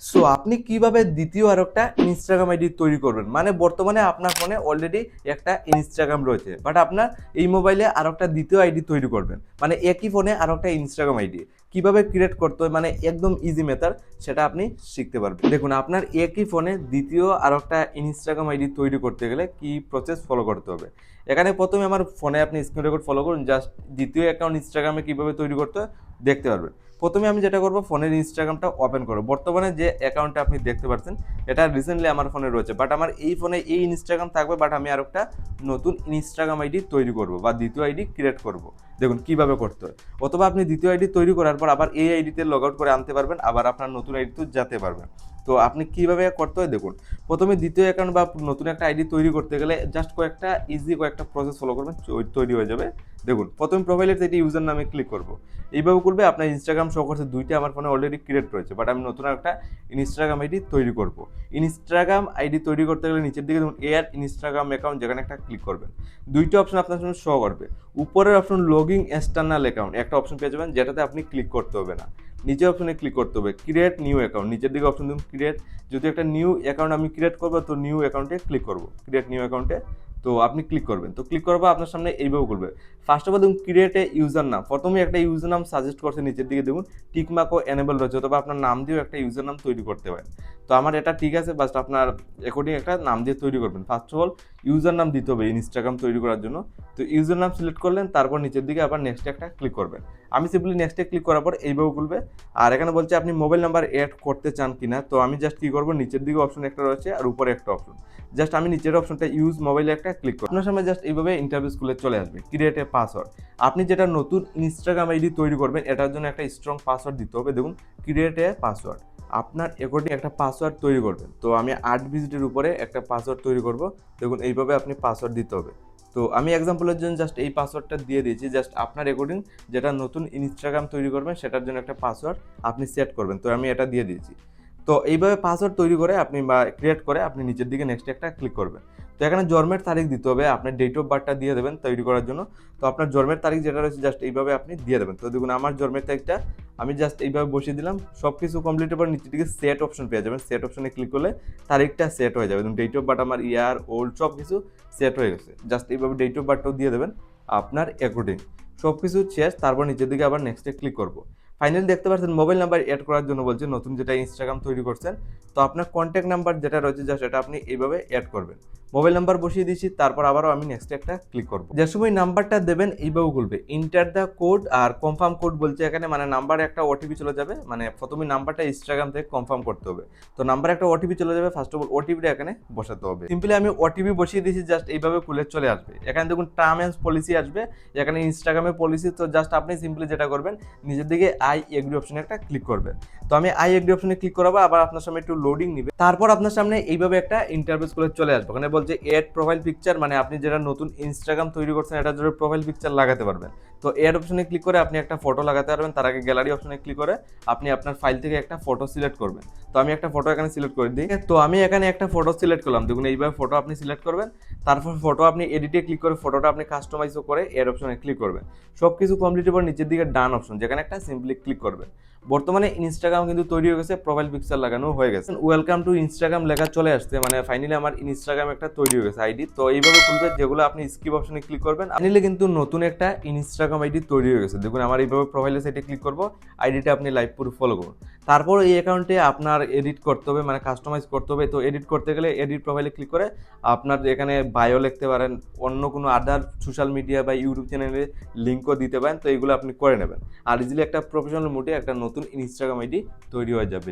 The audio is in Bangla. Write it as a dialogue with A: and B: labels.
A: সো আপনি কিভাবে দ্বিতীয় আর একটা ইনস্টাগ্রাম আইডি তৈরি করবেন, মানে বর্তমানে আপনার ফোনে অলরেডি একটা ইনস্টাগ্রাম রয়েছে, বাট আপনার এই মোবাইলে আর একটা দ্বিতীয় আইডি তৈরি করবেন, মানে একই ফোনে আর একটা ইনস্টাগ্রাম আইডি কিভাবে ক্রিয়েট করতে হয়, মানে একদম ইজি মেথড, সেটা আপনি শিখতে পারবেন। দেখুন, আপনার একই ফোনে দ্বিতীয় আর একটা ইনস্টাগ্রাম আইডি তৈরি করতে গেলে কি প্রসেস ফলো করতে হবে। এখানে প্রথমে আমার ফোনে আপনি স্ক্রিন রেকর্ড ফলো করুন, জাস্ট দ্বিতীয় অ্যাকাউন্ট ইনস্টাগ্রামে কিভাবে তৈরি করতে হয় দেখতে পারবেন। প্রথমে আমি যেটা করবো, ফোনের ইনস্টাগ্রামটা ওপেন করবো। বর্তমানে যে অ্যাকাউন্টটা আপনি দেখতে পাচ্ছেন এটা রিসেন্টলি আমার ফোনে রয়েছে, বাট আমার এই ফোনে এই ইনস্টাগ্রাম থাকবে, বাট আমি আর একটা নতুন ইনস্টাগ্রাম আইডি তৈরি করব বা দ্বিতীয় আইডি ক্রিয়েট করব। দেখুন কিভাবে করতে হয়। অথবা আপনি দ্বিতীয় আইডি তৈরি করার পর আবার এই আইডিতে লগ আউট করে আনতে পারবেন, আবার আপনার নতুন আইডিতেও যেতে পারবেন। তো আপনি কিভাবে করতে হয় দেখুন। প্রথমে দ্বিতীয় অ্যাকাউন্ট বা নতুন একটা আইডি তৈরি করতে গেলে জাস্ট কয়েকটা প্রসেস ফলো করবেন, তৈরি হয়ে যাবে। দেখুন, প্রথমে প্রোফাইলের যেটি ইউজার নামে ক্লিক করব। এইভাবে করবে আপনার ইনস্টাগ্রাম শো করছে দুইটা আমার ফোনে অলরেডি ক্রিয়েট রয়েছে, বাট আমি নতুন একটা ইনস্টাগ্রাম আইডি তৈরি করব। ইনস্টাগ্রাম আইডি তৈরি করতে গেলে নিচের দিকে দেখুন এয়ার ইনস্টাগ্রাম অ্যাকাউন্ট, যেখানে একটা ক্লিক করবেন। দুইটা অপশন আপনার সামনে শো করবে। উপরের অপশন লগিং এক্সটার্নাল অ্যাকাউন্ট, একটা অপশন পেয়ে যাবেন যেটাতে আপনি ক্লিক করতে হবে না। নিচের অপশনে ক্লিক করতে হবে ক্রিয়েট নিউ অ্যাকাউন্ট, নিচের দিকে অপশন দেখুন ক্রিয়েট। যদি একটা নিউ অ্যাকাউন্ট আমি ক্রিয়েট করবো, তো নিউ অ্যাকাউন্টে ক্লিক করবো, ক্রিয়েট নিউ অ্যাকাউন্টে। তো আপনি ক্লিক করবেন, তো ক্লিক করবো আপনার সামনে এইভাবে করবে। ফার্স্ট অফ অল দেখুন ক্রিয়েট এ ইউজার নাম, প্রথমে একটা ইউজার নাম সাজেস্ট করছে, নিচের দিকে দেখুন টিকমার্কও এনেবল রয়েছে, অথবা আপনার নাম দিয়েও একটা ইউজার নাম তৈরি করতে পারেন। তো আমার এটা ঠিক আছে, বাট আপনার অ্যাকর্ডিং একটা নাম দিয়ে তৈরি করবেন। ফার্স্ট অফ অল ইউজার নাম দিতে হবে ইনস্টাগ্রাম তৈরি করার জন্য। তো ইউজার নাম সিলেক্ট করলেন, তারপর নিচের দিকে আবার নেক্সটে একটা ক্লিক করবেন। আমি সিম্পলি নেক্সটে ক্লিক করার পর এইভাবে খুলবে। আর এখানে বলছে আপনি মোবাইল নাম্বার অ্যাড করতে চান কিনা, তো আমি জাস্ট কী করবো, নিচের দিকে অপশন একটা রয়েছে আর উপরে একটা অপশন, জাস্ট আমি নিচের অপশনটা ইউজ মোবাইলে একটা ক্লিক করব। আপনার সামনে জাস্ট এইভাবে ইন্টারভিউ স্কুলে চলে আসবে ক্রিয়েট এ পাসওয়ার্ড। আপনি যেটা নতুন ইনস্টাগ্রাম আইডি তৈরি করবেন এটার জন্য একটা স্ট্রং পাসওয়ার্ড দিতে হবে। দেখুন ক্রিয়েট এ পাসওয়ার্ড, আপনার অ্যাকর্ডিং একটা পাসওয়ার্ড তৈরি করবেন। তো আমি 8 ডিজিটের উপরে একটা পাসওয়ার্ড তৈরি করব। দেখুন এইভাবে আপনি পাসওয়ার্ড দিতে হবে। তো আমি এক্সাম্পলের জন্য জাস্ট এই পাসওয়ার্ডটা দিয়ে দিয়েছি, জাস্ট আপনার অ্যাকর্ডিং যেটা নতুন ইনস্টাগ্রাম তৈরি করবেন সেটার জন্য একটা পাসওয়ার্ড আপনি সেট করবেন। তো আমি এটা দিয়ে দিয়েছি। তো এইভাবে পাসওয়ার্ড তৈরি করে আপনি বা ক্রিয়েট করে আপনি নিচের দিকে নেক্সট একটা ক্লিক করবেন। তো এখানে জন্মের তারিখ দিতে হবে, আপনার ডেট অফ বার্থটা দিয়ে দেবেন তৈরি করার জন্য। তো আপনার জন্মের তারিখ যেটা রয়েছে জাস্ট এইভাবে আপনি দিয়ে দেবেন। তো দেখুন আমার জন্মের তারিখটা আমি জাস্ট এইভাবে বসিয়ে দিলাম। সব কিছু কমপ্লিটের পর নিচের দিকে সেট অপশন পেয়ে যাবেন, সেট অপশনে ক্লিক করলে তারিখটা সেট হয়ে যাবে। ডেট অফ বার্থ আমার ইয়ার ওল্ড সব কিছু সেট হয়ে গেছে। জাস্ট এইভাবে ডেট অফ বার্থটাও দিয়ে দেবেন আপনার অ্যাকর্ডিং। সব কিছু শেষ, তারপর নিচের দিকে আবার নেক্সটে ক্লিক করবো। ফাইনালি দেখতে পাচ্ছেন মোবাইল নাম্বার অ্যাড করার জন্য বলছে, নতুন যেটা ইনস্টাগ্রাম তৈরি করছেন। তো আপনার কন্ট্যাক্ট নাম্বার যেটা রয়েছে জাস্ট এটা আপনি এইভাবে অ্যাড করবেন। মোবাইল নাম্বার বসিয়ে দিচ্ছি, তারপর আবারও আমি নেক্সট একটা ক্লিক করবো। যে সময় নাম্বারটা দেবেন এইভাবে খুলবে ইন্টার দ্য কোড আর কনফার্ম কোড বলছে এখানে, মানে নাম্বারে একটা ওটিপি চলে যাবে, মানে প্রথমে নাম্বারটা ইনস্টাগ্রাম থেকে কনফার্ম করতে হবে। তো নাম্বারে একটা ওটিপি চলে যাবে, ফার্স্ট অফ অল ওটিপিটা এখানে বসাতে হবে। সিম্পলি আমি ওটিপি বসিয়ে দিয়েছি, জাস্ট এইভাবে খুলে চলে আসবে। এখানে দেখুন টার্ম অ্যান্ড পলিসি আসবে, এখানে ইনস্টাগ্রামের পলিসি। তো জাস্ট আপনি সিম্পলি যেটা করবেন নিজের দিকে আই এগ্রি অপশনে একটা ক্লিক করবেন। তো আমি আই এগ্রি অপশনে ক্লিক করাবো, আবার আপনার সামনে একটু লোডিং নিবে, তারপর আপনার সামনে এইভাবে একটা ইন্টারফেস করে চলে আসবে। ওখানে বলছে এড প্রোফাইল পিকচার, মানে আপনি যেটা নতুন ইনস্টাগ্রাম তৈরি করছেন এটার জন্য প্রোফাইল পিকচার লাগাতে পারবেন। তো এড অপশনে ক্লিক করে আপনি একটা ফটো লাগাতে পারবেন। তার আগে গ্যালারি অপশনে ক্লিক করে আপনি আপনার ফাইল থেকে একটা ফটো সিলেক্ট করবেন। তো আমি একটা ফটো এখানে সিলেক্ট করে দিই। তো আমি এখানে একটা ফটো সিলেক্ট করলাম, দেখুন এইভাবে ফটো আপনি সিলেক্ট করবেন। তারপর ফটো আপনি এডিটে ক্লিক করে ফটোটা আপনি কাস্টমাইজও করে এড অপশনে ক্লিক করবেন। সব কিছু কমপ্লিটের পর নিচের দিকে ডান অপশন, যেখানে একটা সিম্পলি ক্লিক করবেন। বর্তমানে ইনস্টাগ্রাম কিন্তু তৈরি হয়ে গেছে, প্রোফাইল পিকচার লাগানো হয়ে গেছে, ওয়েলকাম টু ইনস্টাগ্রাম লেখা চলে আসছে, মানে ফাইনালি আমার ইনস্টাগ্রাম একটা তৈরি হয়ে গেছে আইডি। তো এইভাবে খুলবে, যেগুলো আপনি স্কিপ অপশনে ক্লিক করবেন ফাইনালি কিন্তু নতুন একটা ইনস্টাগ্রাম আইডি তৈরি হয়ে গেছে। দেখুন আমার এইভাবে প্রোফাইলের সাইটে ক্লিক করবো, আইডিটা আপনি লাইভ পুরো ফলো করুন। তারপর এই অ্যাকাউন্টে আপনার এডিট করতে হবে, মানে কাস্টমাইজ করতে হবে। তো এডিট করতে গেলে এডিট প্রোফাইলে ক্লিক করে আপনার এখানে বায়ো লিখতে পারেন, অন্য কোনো আদার সোশ্যাল মিডিয়া বা ইউটিউব চ্যানেলে লিঙ্কও দিতে পারেন। তো এইগুলো আপনি করে নেবেন, আর ইজিলি একটা প্রফেশনাল মোডে একটা নতুন ইনস্টাগ্রাম আইডি তৈরি হয়ে যাবে।